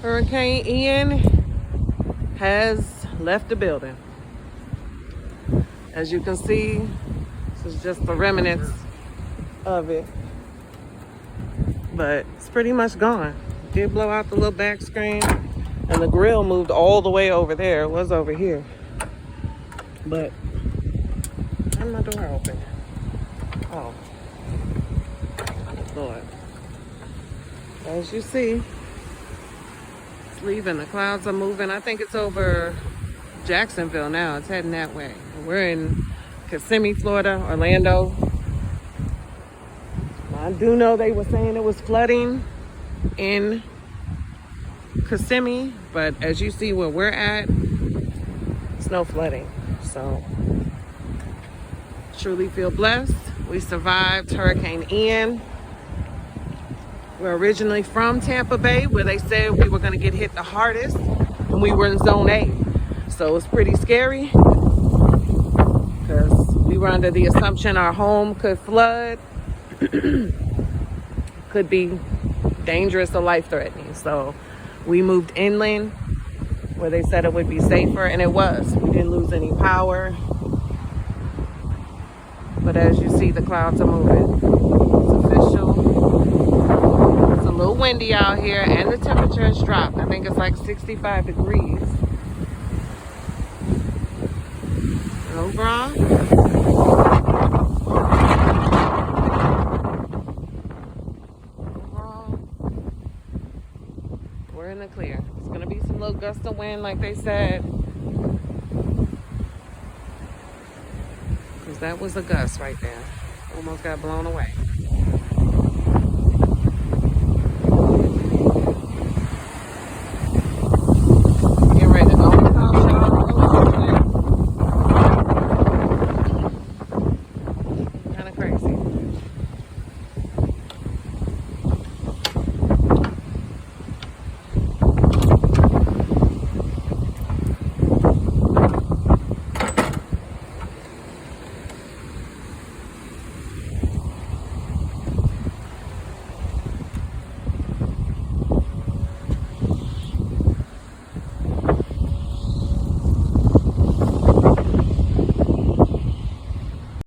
Hurricane Ian has left the building. As you can see, this is just the remnants of it. But it's pretty much gone. Did blow out the little back screen, and the grill moved all the way over there. It was over here. But turn my door open. Oh, Lord. As you see, it's leaving. The clouds are moving. I think it's over Jacksonville now. It's heading that way. We're in Kissimmee, Florida, Orlando. I do know they were saying it was flooding in Kissimmee, but as you see where we're at, it's no flooding. So truly feel blessed. We survived Hurricane Ian. We're originally from Tampa Bay, where they said we were going to get hit the hardest, and we were in zone A. So it's pretty scary because we were under the assumption our home could flood, could be dangerous or life-threatening. So we moved inland where they said it would be safer, and it was. We didn't lose any power. But as you see, the clouds are moving. It's official. It's a little windy out here, and the temperature has dropped. I think it's like 65 degrees. Overall, we're in the clear. It's going to be some little gusts of wind, like they said. Because that was a gust right there. Almost got blown away.